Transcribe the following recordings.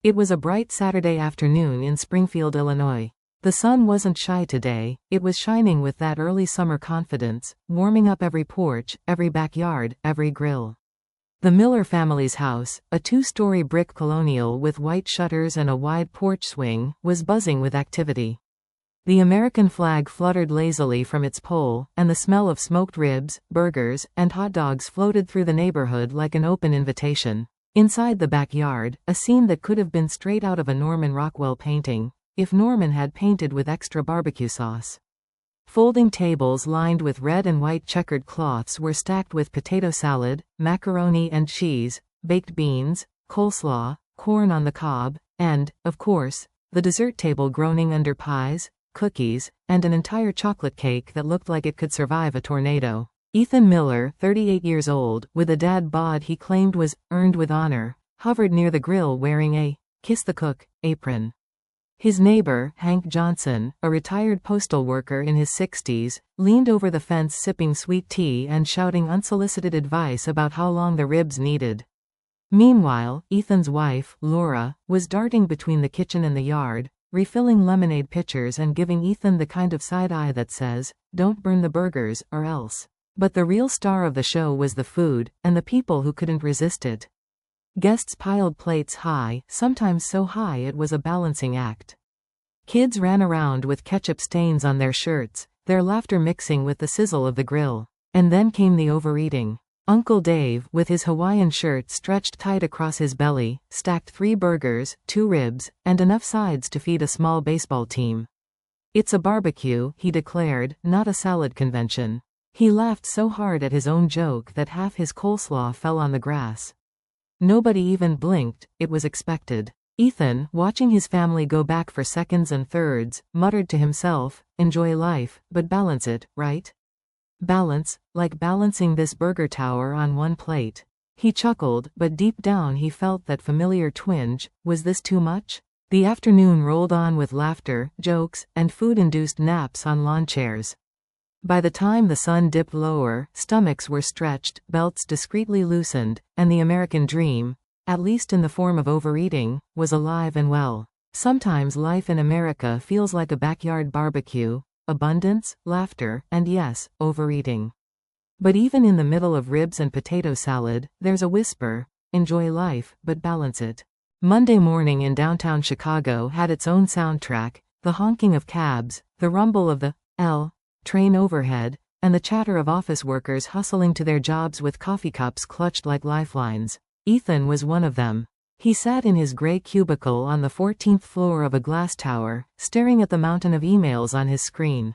It was a bright Saturday afternoon in Springfield, Illinois. The sun wasn't shy today, it was shining with that early summer confidence, warming up every porch, every backyard, every grill. The Miller family's house, a two-story brick colonial with white shutters and a wide porch swing, was buzzing with activity. The American flag fluttered lazily from its pole, and the smell of smoked ribs, burgers, and hot dogs floated through the neighborhood like an open invitation. Inside the backyard, a scene that could have been straight out of a Norman Rockwell painting, if Norman had painted with extra barbecue sauce. Folding tables lined with red and white checkered cloths were stacked with potato salad, macaroni and cheese, baked beans, coleslaw, corn on the cob, and, of course, the dessert table groaning under pies, cookies, and an entire chocolate cake that looked like it could survive a tornado. Ethan Miller, 38 years old, with a dad bod he claimed was earned with honor, hovered near the grill wearing a "kiss the cook" apron. His neighbor, Hank Johnson, a retired postal worker in his 60s, leaned over the fence sipping sweet tea and shouting unsolicited advice about how long the ribs needed. Meanwhile, Ethan's wife, Laura, was darting between the kitchen and the yard, refilling lemonade pitchers and giving Ethan the kind of side eye that says, "Don't burn the burgers, or else." But the real star of the show was the food, and the people who couldn't resist it. Guests piled plates high, sometimes so high it was a balancing act. Kids ran around with ketchup stains on their shirts, their laughter mixing with the sizzle of the grill. And then came the overeating. Uncle Dave, with his Hawaiian shirt stretched tight across his belly, stacked 3 burgers, 2 ribs, and enough sides to feed a small baseball team. "It's a barbecue," he declared, "not a salad convention." He laughed so hard at his own joke that half his coleslaw fell on the grass. Nobody even blinked, it was expected. Ethan, watching his family go back for seconds and thirds, muttered to himself, "Enjoy life, but balance it, right? Balance, like balancing this burger tower on one plate." He chuckled, but deep down he felt that familiar twinge. Was this too much? The afternoon rolled on with laughter, jokes, and food-induced naps on lawn chairs. By the time the sun dipped lower, stomachs were stretched, belts discreetly loosened, and the American dream, at least in the form of overeating, was alive and well. Sometimes life in America feels like a backyard barbecue: abundance, laughter, and yes, overeating. But even in the middle of ribs and potato salad, there's a whisper: enjoy life, but balance it. Monday morning in downtown Chicago had its own soundtrack: the honking of cabs, the rumble of the L train overhead, and the chatter of office workers hustling to their jobs with coffee cups clutched like lifelines. Ethan was one of them. He sat in his gray cubicle on the 14th floor of a glass tower, staring at the mountain of emails on his screen.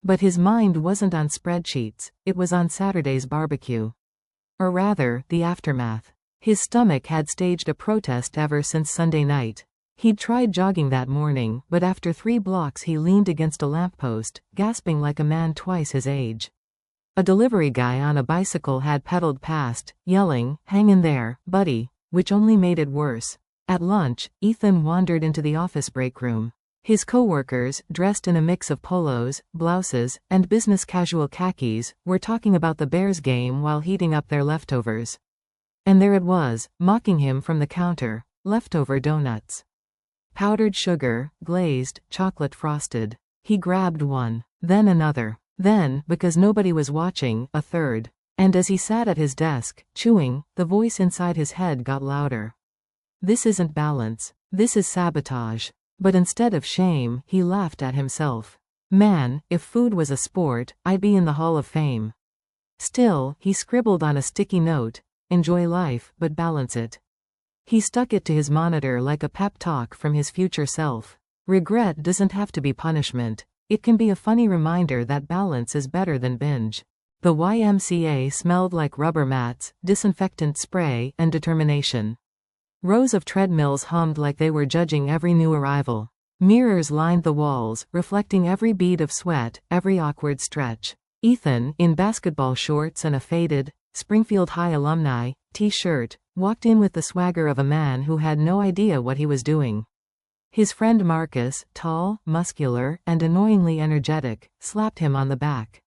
But his mind wasn't on spreadsheets, it was on Saturday's barbecue. Or rather, the aftermath. His stomach had staged a protest ever since Sunday night. He'd tried jogging that morning, but after 3 blocks he leaned against a lamppost, gasping like a man twice his age. A delivery guy on a bicycle had pedaled past, yelling, "Hang in there, buddy," which only made it worse. At lunch, Ethan wandered into the office break room. His coworkers, dressed in a mix of polos, blouses, and business casual khakis, were talking about the Bears game while heating up their leftovers. And there it was, mocking him from the counter: leftover donuts. Powdered sugar, glazed, chocolate frosted. He grabbed one. Then another. Then, because nobody was watching, a third. And as he sat at his desk, chewing, the voice inside his head got louder. This isn't balance. This is sabotage. But instead of shame, he laughed at himself. Man, if food was a sport, I'd be in the Hall of Fame. Still, he scribbled on a sticky note: enjoy life, but balance it. He stuck it to his monitor like a pep talk from his future self. Regret doesn't have to be punishment. It can be a funny reminder that balance is better than binge. The YMCA smelled like rubber mats, disinfectant spray, and determination. Rows of treadmills hummed like they were judging every new arrival. Mirrors lined the walls, reflecting every bead of sweat, every awkward stretch. Ethan, in basketball shorts and a faded, Springfield High alumni t-shirt, walked in with the swagger of a man who had no idea what he was doing. His friend Marcus, tall, muscular, and annoyingly energetic, slapped him on the back.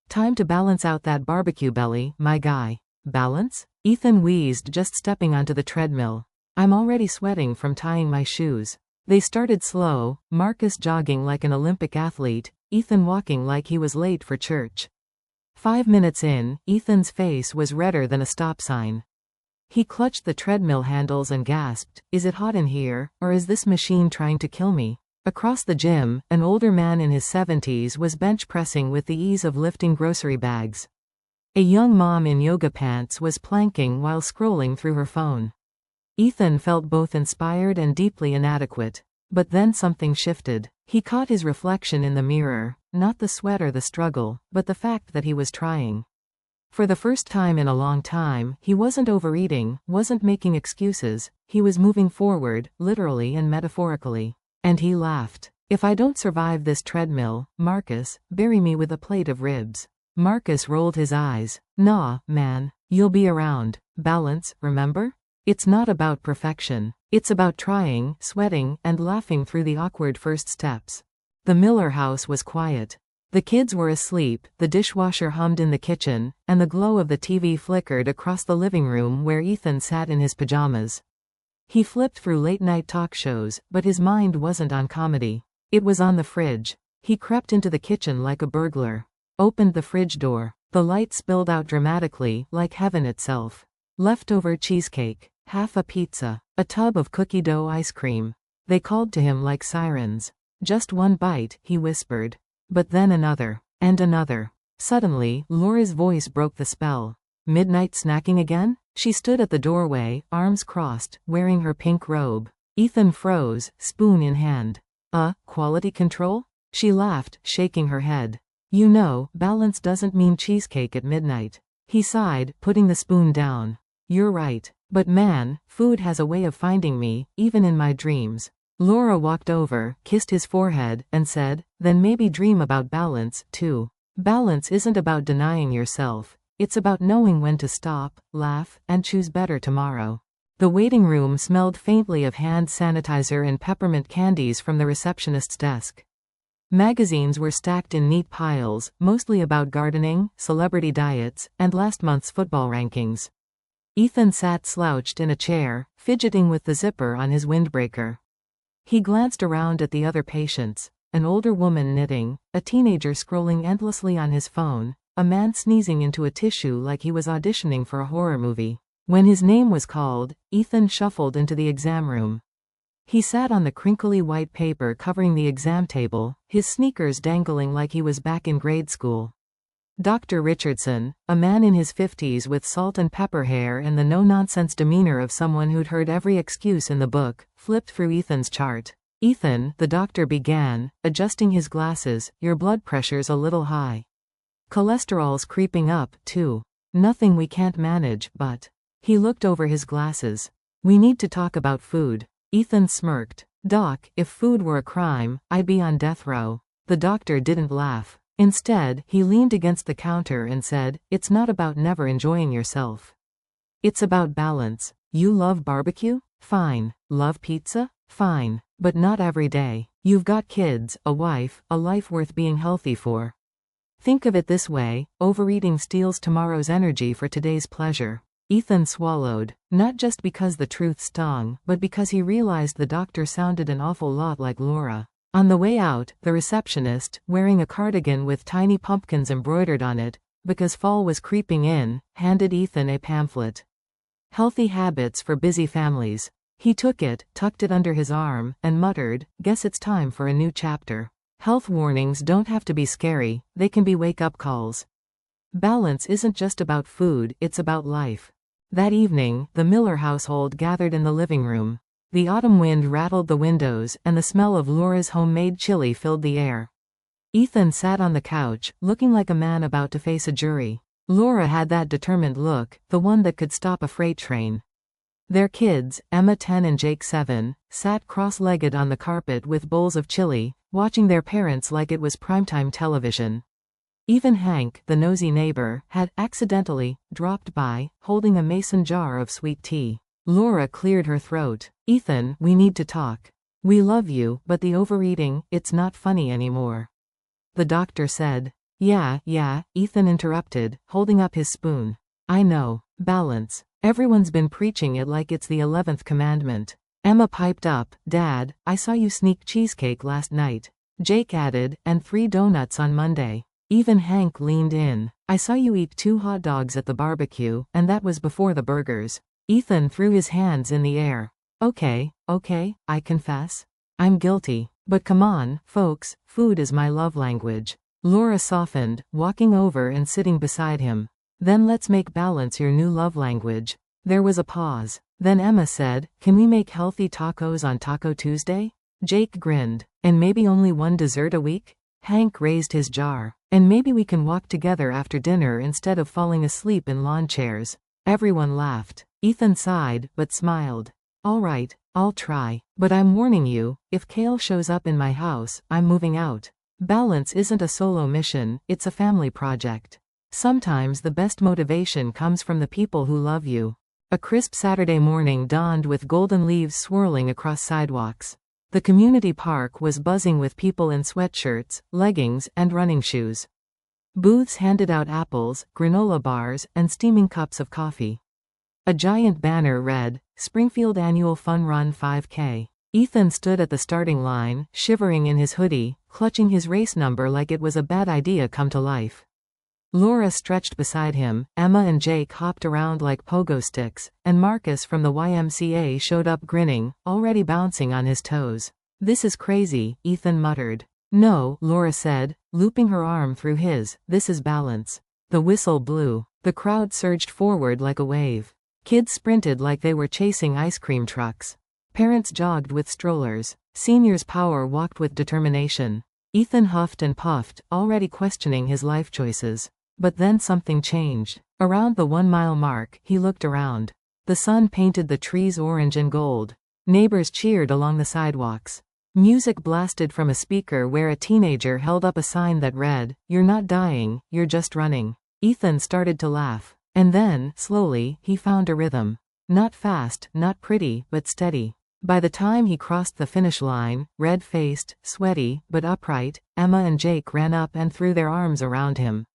"Time to balance out that barbecue belly, my guy." Balance? Ethan wheezed just stepping onto the treadmill. I'm already sweating from tying my shoes. They started slow, Marcus jogging like an Olympic athlete, Ethan walking like he was late for church. 5 minutes in, Ethan's face was redder than a stop sign. He clutched the treadmill handles and gasped, "Is it hot in here, or is this machine trying to kill me?" Across the gym, an older man in his 70s was bench pressing with the ease of lifting grocery bags. A young mom in yoga pants was planking while scrolling through her phone. Ethan felt both inspired and deeply inadequate. But then something shifted. He caught his reflection in the mirror, not the sweat or the struggle, but the fact that he was trying. For the first time in a long time, he wasn't overeating, wasn't making excuses, he was moving forward, literally and metaphorically. And he laughed. "If I don't survive this treadmill, Marcus, bury me with a plate of ribs." Marcus rolled his eyes. "Nah, man. You'll be around. Balance, remember? It's not about perfection. It's about trying, sweating, and laughing through the awkward first steps." The Miller house was quiet. The kids were asleep, the dishwasher hummed in the kitchen, and the glow of the TV flickered across the living room where Ethan sat in his pajamas. He flipped through late-night talk shows, but his mind wasn't on comedy. It was on the fridge. He crept into the kitchen like a burglar. Opened the fridge door. The light spilled out dramatically, like heaven itself. Leftover cheesecake, half a pizza, a tub of cookie dough ice cream. They called to him like sirens. "Just one bite," he whispered. But then another. And another. Suddenly, Laura's voice broke the spell. "Midnight snacking again?" She stood at the doorway, arms crossed, wearing her pink robe. Ethan froze, spoon in hand. Quality control?" She laughed, shaking her head. "You know, balance doesn't mean cheesecake at midnight." He sighed, putting the spoon down. "You're right. But man, food has a way of finding me, even in my dreams." Laura walked over, kissed his forehead, and said, "Then maybe dream about balance, too. Balance isn't about denying yourself. It's about knowing when to stop, laugh, and choose better tomorrow." The waiting room smelled faintly of hand sanitizer and peppermint candies from the receptionist's desk. Magazines were stacked in neat piles, mostly about gardening, celebrity diets, and last month's football rankings. Ethan sat slouched in a chair, fidgeting with the zipper on his windbreaker. He glanced around at the other patients. An older woman knitting, a teenager scrolling endlessly on his phone, a man sneezing into a tissue like he was auditioning for a horror movie. When his name was called, Ethan shuffled into the exam room. He sat on the crinkly white paper covering the exam table, his sneakers dangling like he was back in grade school. Dr. Richardson, a man in his 50s with salt and pepper hair and the no-nonsense demeanor of someone who'd heard every excuse in the book, flipped through Ethan's chart. "Ethan," the doctor began, adjusting his glasses, "your blood pressure's a little high. Cholesterol's creeping up, too. Nothing we can't manage, but..." He looked over his glasses. "We need to talk about food." Ethan smirked. "Doc, if food were a crime, I'd be on death row." The doctor didn't laugh. Instead, he leaned against the counter and said, "It's not about never enjoying yourself. It's about balance. You love barbecue? Fine. Love pizza? Fine. But not every day. You've got kids, a wife, a life worth being healthy for. Think of it this way, overeating steals tomorrow's energy for today's pleasure." Ethan swallowed, not just because the truth stung, but because he realized the doctor sounded an awful lot like Laura. On the way out, the receptionist, wearing a cardigan with tiny pumpkins embroidered on it, because fall was creeping in, handed Ethan a pamphlet. "Healthy Habits for Busy Families." He took it, tucked it under his arm, and muttered, "Guess it's time for a new chapter." Health warnings don't have to be scary, they can be wake-up calls. Balance isn't just about food, it's about life. That evening, the Miller household gathered in the living room. The autumn wind rattled the windows, and the smell of Laura's homemade chili filled the air. Ethan sat on the couch, looking like a man about to face a jury. Laura had that determined look, the one that could stop a freight train. Their kids, Emma 10 and Jake 7, sat cross-legged on the carpet with bowls of chili, watching their parents like it was primetime television. Even Hank, the nosy neighbor, had accidentally dropped by, holding a mason jar of sweet tea. Laura cleared her throat. "Ethan, we need to talk. We love you, but the overeating, it's not funny anymore." The doctor said. Yeah, Ethan interrupted, holding up his spoon. "I know. Balance. Everyone's been preaching it like it's the 11th commandment. Emma piped up, "Dad, I saw you sneak cheesecake last night." Jake added, "And 3 donuts on Monday." Even Hank leaned in. "I saw you eat 2 hot dogs at the barbecue, and that was before the burgers." Ethan threw his hands in the air. Okay, I confess. I'm guilty. But come on, folks, food is my love language." Laura softened, walking over and sitting beside him. "Then let's make balance your new love language." There was a pause. Then Emma said, "Can we make healthy tacos on Taco Tuesday?" Jake grinned. "And maybe only 1 dessert a week?" Hank raised his jar. "And maybe we can walk together after dinner instead of falling asleep in lawn chairs." Everyone laughed. Ethan sighed, but smiled. "All right, I'll try. But I'm warning you, if Kale shows up in my house, I'm moving out." Balance isn't a solo mission, it's a family project. Sometimes the best motivation comes from the people who love you. A crisp Saturday morning dawned with golden leaves swirling across sidewalks. The community park was buzzing with people in sweatshirts, leggings, and running shoes. Booths handed out apples, granola bars, and steaming cups of coffee. A giant banner read, "Springfield Annual Fun Run 5K." Ethan stood at the starting line, shivering in his hoodie, clutching his race number like it was a bad idea come to life. Laura stretched beside him, Emma and Jake hopped around like pogo sticks, and Marcus from the YMCA showed up grinning, already bouncing on his toes. "This is crazy," Ethan muttered. "No," Laura said, looping her arm through his, "this is balance." The whistle blew. The crowd surged forward like a wave. Kids sprinted like they were chasing ice cream trucks. Parents jogged with strollers. Seniors power walked with determination. Ethan huffed and puffed, already questioning his life choices. But then something changed. Around the 1-mile mark, he looked around. The sun painted the trees orange and gold. Neighbors cheered along the sidewalks. Music blasted from a speaker where a teenager held up a sign that read, "You're not dying, you're just running." Ethan started to laugh. And then, slowly, he found a rhythm. Not fast, not pretty, but steady. By the time he crossed the finish line, red-faced, sweaty, but upright, Emma and Jake ran up and threw their arms around him.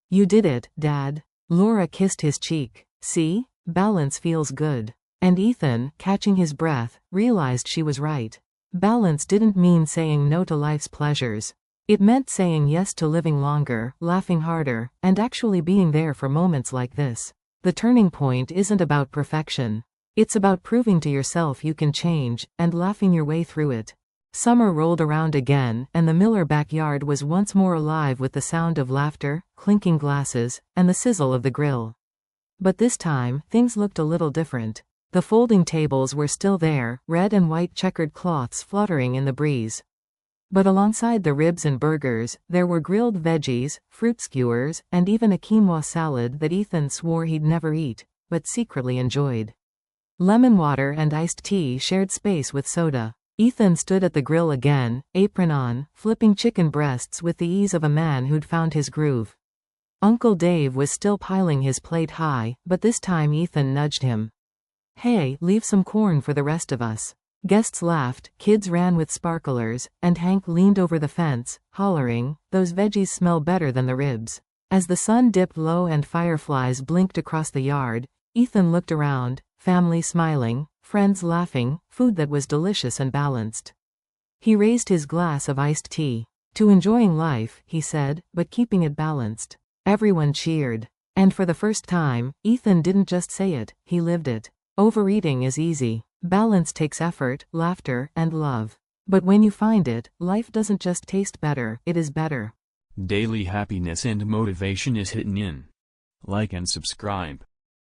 "You did it, Dad." Laura kissed his cheek. "See? Balance feels good." And Ethan, catching his breath, realized she was right. Balance didn't mean saying no to life's pleasures. It meant saying yes to living longer, laughing harder, and actually being there for moments like this. The turning point isn't about perfection. It's about proving to yourself you can change, and laughing your way through it. Summer rolled around again, and the Miller backyard was once more alive with the sound of laughter, clinking glasses, and the sizzle of the grill. But this time, things looked a little different. The folding tables were still there, red and white checkered cloths fluttering in the breeze. But alongside the ribs and burgers, there were grilled veggies, fruit skewers, and even a quinoa salad that Ethan swore he'd never eat, but secretly enjoyed. Lemon water and iced tea shared space with soda. Ethan stood at the grill again, apron on, flipping chicken breasts with the ease of a man who'd found his groove. Uncle Dave was still piling his plate high, but this time Ethan nudged him. "Hey, leave some corn for the rest of us." Guests laughed, kids ran with sparklers, and Hank leaned over the fence, hollering, "Those veggies smell better than the ribs." As the sun dipped low and fireflies blinked across the yard, Ethan looked around, family smiling, friends laughing, food that was delicious and balanced. He raised his glass of iced tea. "To enjoying life," he said, "but keeping it balanced." Everyone cheered. And for the first time, Ethan didn't just say it, he lived it. Overeating is easy. Balance takes effort, laughter, and love. But when you find it, life doesn't just taste better, it is better. Daily happiness and motivation is hitting in. Like and subscribe.